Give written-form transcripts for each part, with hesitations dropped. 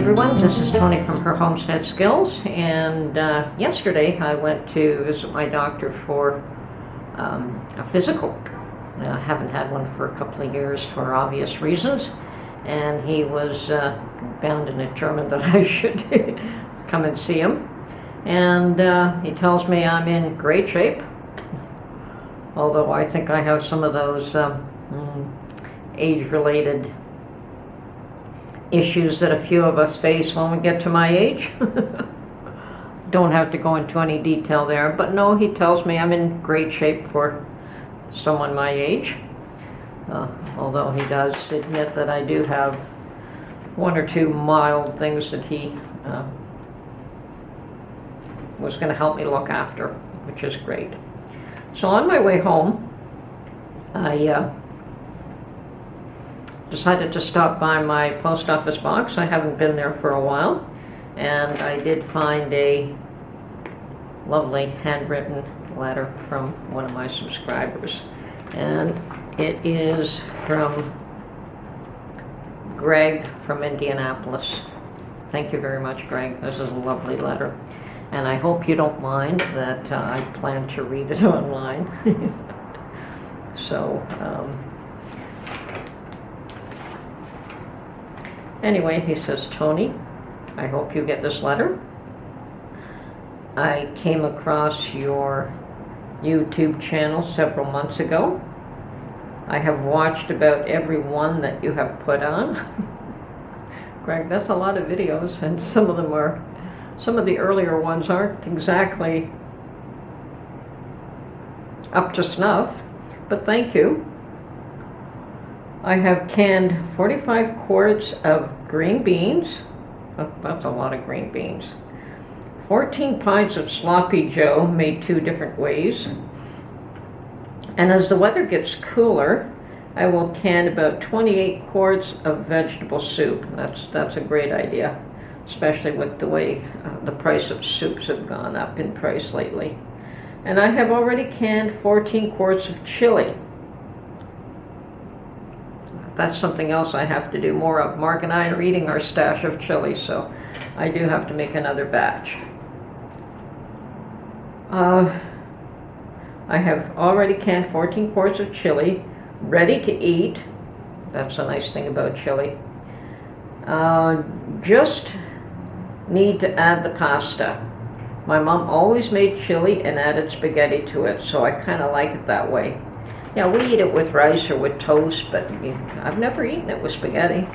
everyone, this is Tony from her Homestead Skills, and yesterday I went to visit my doctor for a physical. I haven't had one for a couple of years for obvious reasons, and he was bound and determined that I should come and see him. And he tells me I'm in great shape, although I think I have some of those age-related issues that a few of us face when we get to my age. Don't have to go into any detail there, but no, he tells me I'm in great shape for someone my age, although he does admit that I do have one or two mild things that he was going to help me look after, which is great. So on my way home, I decided to stop by my post office box. I haven't been there for a while, and I did find a lovely handwritten letter from one of my subscribers, and it is from Greg from Indianapolis. Thank you very much, Greg. This is a lovely letter, and I hope you don't mind that I plan to read it online. So anyway, he says, Tony, I hope you get this letter. I came across your YouTube channel several months ago. I have watched about every one that you have put on. Greg, that's a lot of videos, and some of the earlier ones aren't exactly up to snuff, but thank you. I have canned 45 quarts of green beans. Oh, that's a lot of green beans. 14 pints of sloppy joe made two different ways. And as the weather gets cooler, I will can about 28 quarts of vegetable soup. That's a great idea, especially with the way the price of soups have gone up in price lately. And I have already canned 14 quarts of chili. That's something else I have to do more of. Mark and I are eating our stash of chili, so I do have to make another batch. I have already canned 14 quarts of chili, ready to eat. That's a nice thing about chili. Just need to add the pasta. My mom always made chili and added spaghetti to it, so I kind of like it that way. Yeah, we eat it with rice or with toast, but I've never eaten it with spaghetti.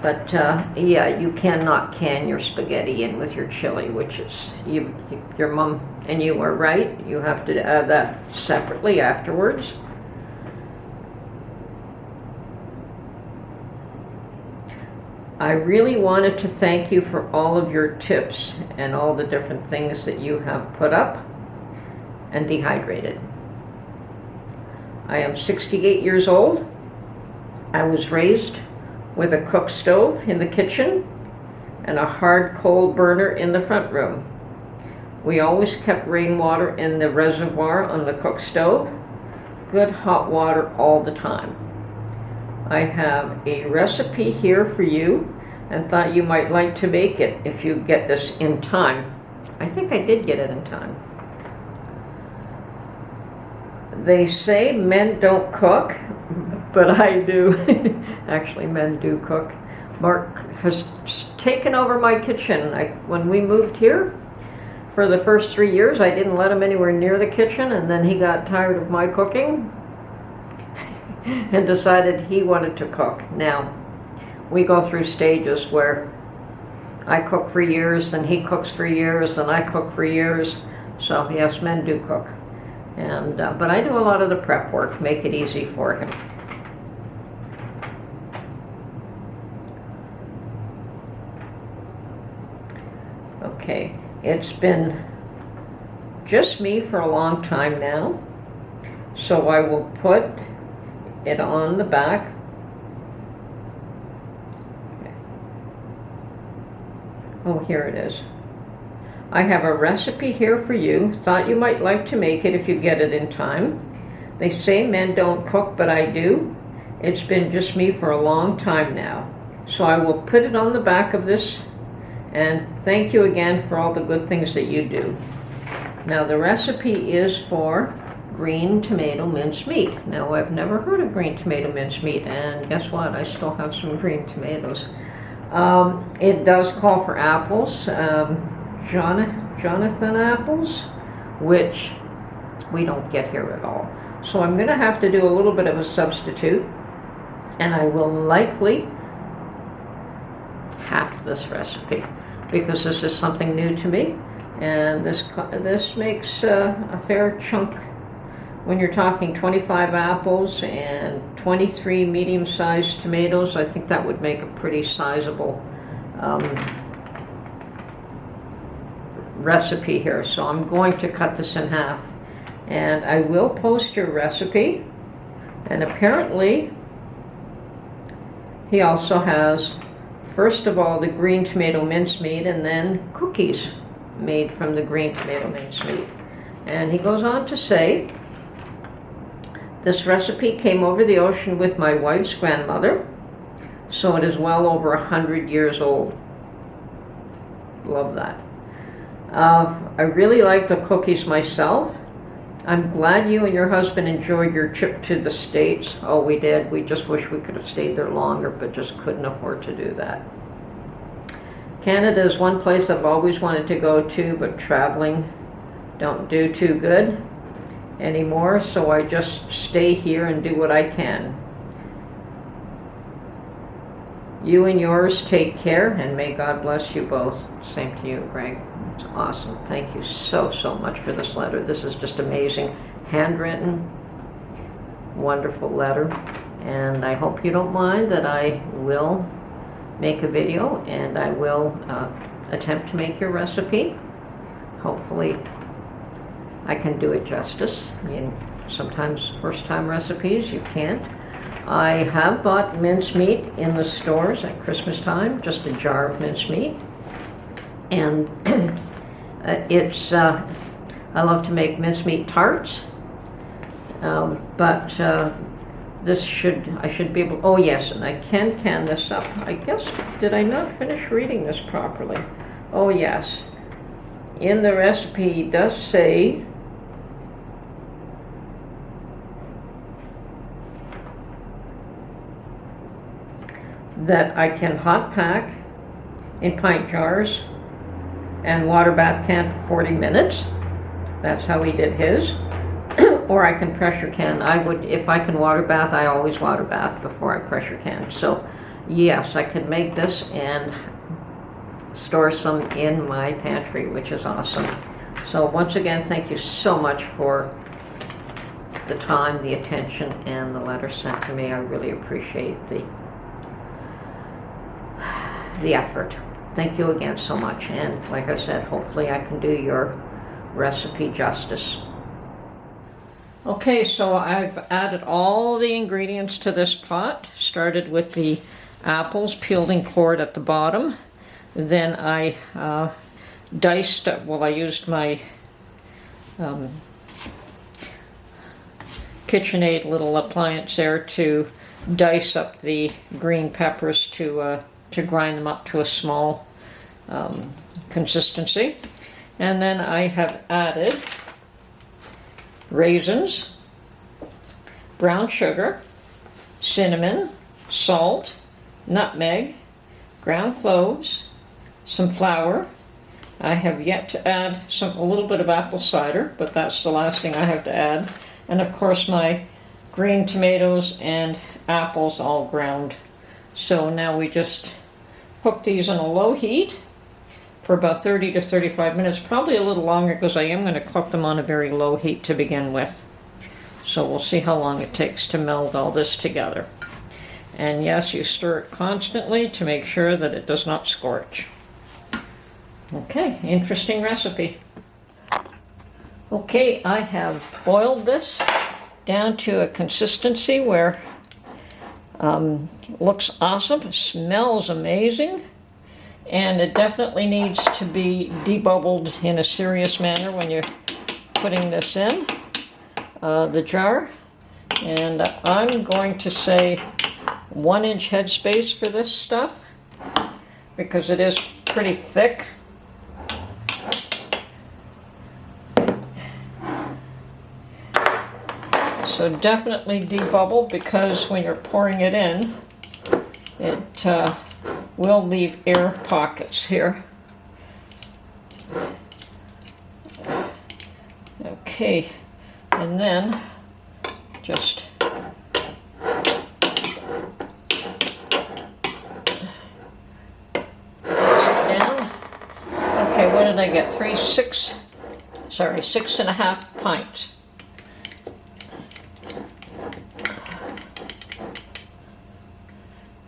But yeah, you cannot can your spaghetti in with your chili, which is, your mom and you are right. You have to add that separately afterwards. I really wanted to thank you for all of your tips and all the different things that you have put up and dehydrated. I am 68 years old. I was raised with a cook stove in the kitchen and a hard coal burner in the front room. We always kept rainwater in the reservoir on the cook stove. Good hot water all the time. I have a recipe here for you and thought you might like to make it if you get this in time. I think I did get it in time. They say men don't cook, but I do. Actually, men do cook. Mark has taken over my kitchen. When we moved here, for the first 3 years, I didn't let him anywhere near the kitchen, and then he got tired of my cooking and decided he wanted to cook. Now, we go through stages where I cook for years, then he cooks for years, then I cook for years. So yes, men do cook. And but I do a lot of the prep work, make it easy for him. Okay, it's been just me for a long time now, so I will put it on the back. Oh, here it is. I have a recipe here for you. Thought you might like to make it if you get it in time. They say men don't cook, but I do. It's been just me for a long time now. So I will put it on the back of this, and thank you again for all the good things that you do. Now the recipe is for green tomato mincemeat. Now I've never heard of green tomato mincemeat, and guess what? I still have some green tomatoes. It does call for apples, Johnathan apples, which we don't get here at all. So I'm going to have to do a little bit of a substitute, and I will likely half this recipe because this is something new to me, and this makes a fair chunk. When you're talking 25 apples and 23 medium-sized tomatoes, I think that would make a pretty sizable recipe here. So I'm going to cut this in half, and I will post your recipe. And apparently he also has, first of all, the green tomato mincemeat, and then cookies made from the green tomato mincemeat. And he goes on to say, this recipe came over the ocean with my wife's grandmother, so it is well over 100 years old. Love that. I really like the cookies myself. I'm glad you and your husband enjoyed your trip to the States. Oh, we did. We just wish we could have stayed there longer, but just couldn't afford to do that. Canada is one place I've always wanted to go to, but traveling don't do too good anymore, so I just stay here and do what I can. You and yours take care, and may God bless you both. Same to you, Greg. It's awesome. Thank you so much for this letter. This is just amazing. Handwritten, wonderful letter, and I hope you don't mind that I will make a video, and I will attempt to make your recipe. Hopefully I can do it justice. I mean, sometimes first-time recipes you can't. I have bought mincemeat in the stores at Christmas time, just a jar of mincemeat. And I love to make mincemeat tarts, but I should be able, oh yes, and I can this up. I guess, did I not finish reading this properly? Oh yes. In the recipe it does say that I can hot pack in pint jars and water bath can for 40 minutes. That's how he did his. Or I can pressure can. If I can water bath, I always water bath before I pressure can. So yes, I can make this and store some in my pantry, which is awesome. So once again, thank you so much for the time, the attention, and the letter sent to me. I really appreciate the effort. Thank you again so much, and like I said, hopefully I can do your recipe justice. Okay, so I've added all the ingredients to this pot. Started with the apples peeled and cored at the bottom. Then I diced, I used my KitchenAid little appliance there to dice up the green peppers to grind them up to a small consistency. And then I have added raisins, brown sugar, cinnamon, salt, nutmeg, ground cloves, some flour. I have yet to add a little bit of apple cider, but that's the last thing I have to add. And of course my green tomatoes and apples all ground. So now we just cook these on a low heat for about 30 to 35 minutes, probably a little longer because I am going to cook them on a very low heat to begin with. So we'll see how long it takes to meld all this together. And yes, you stir it constantly to make sure that it does not scorch. Okay, interesting recipe. Okay, I have boiled this down to a consistency where it looks awesome, smells amazing, and it definitely needs to be debubbled in a serious manner when you're putting this in the jar. And I'm going to say 1-inch headspace for this stuff because it is pretty thick. So definitely debubble, because when you're pouring it in, it will leave air pockets here. Okay, and then just down. Okay, what did I get? 6.5 pints.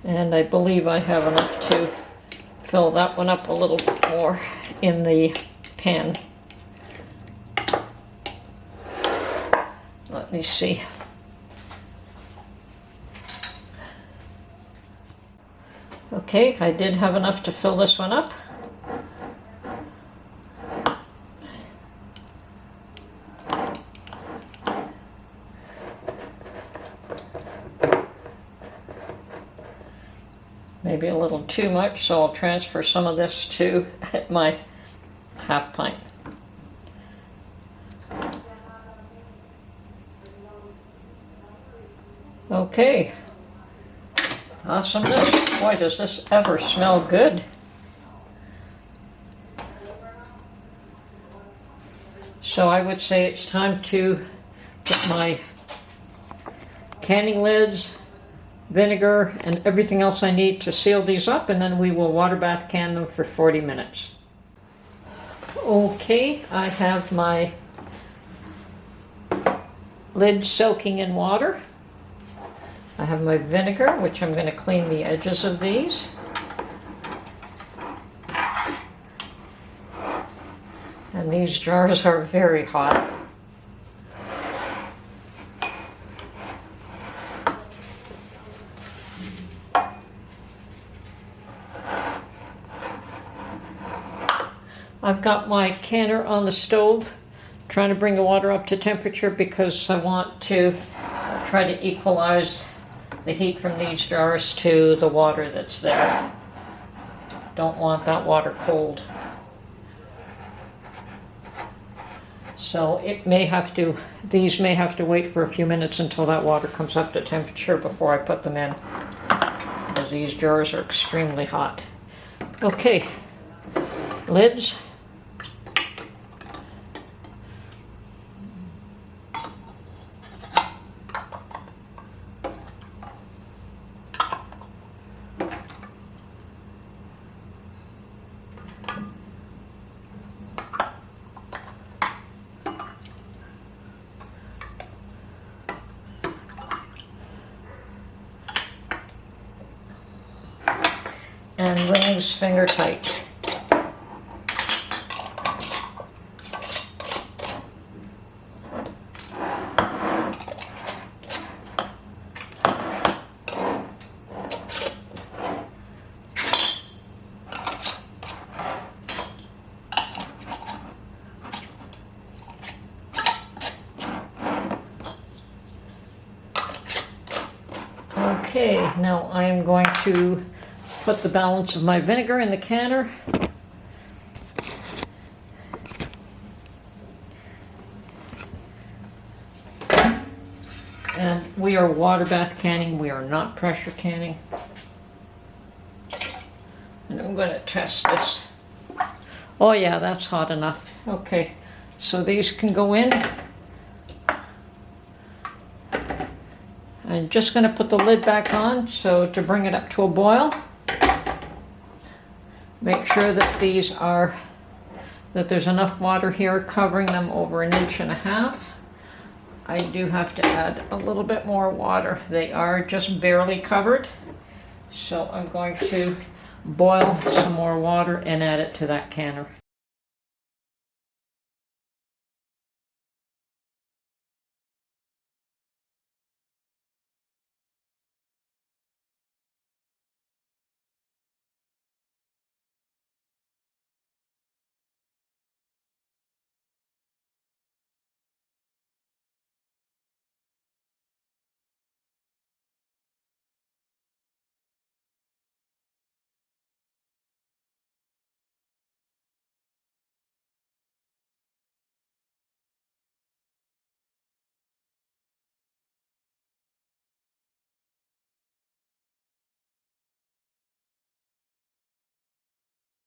And I believe I have enough to fill that one up a little bit more in the pan. Let me see. Okay, I did have enough to fill this one up. Maybe a little too much, so I'll transfer some of this to my half pint. Okay, awesomeness. Boy, does this ever smell good. So I would say it's time to put my canning lids, vinegar, and everything else I need to seal these up, and then we will water bath can them for 40 minutes. Okay, I have my lid soaking in water. I have my vinegar, which I'm going to clean the edges of these. And these jars are very hot. I've got my canner on the stove, trying to bring the water up to temperature because I want to try to equalize the heat from these jars to the water that's there. Don't want that water cold. So it may have to, these may have to wait for a few minutes until that water comes up to temperature before I put them in, because these jars are extremely hot. Okay, lids. And rings finger tight. Okay, now I am going to put the balance of my vinegar in the canner. And we are water bath canning, we are not pressure canning. And I'm going to test this. Oh yeah, that's hot enough. Okay, so these can go in. I'm just going to put the lid back on so to bring it up to a boil. Make sure that these are, that there's enough water here covering them over 1.5 inches. I do have to add a little bit more water. They are just barely covered. So I'm going to boil some more water and add it to that canner.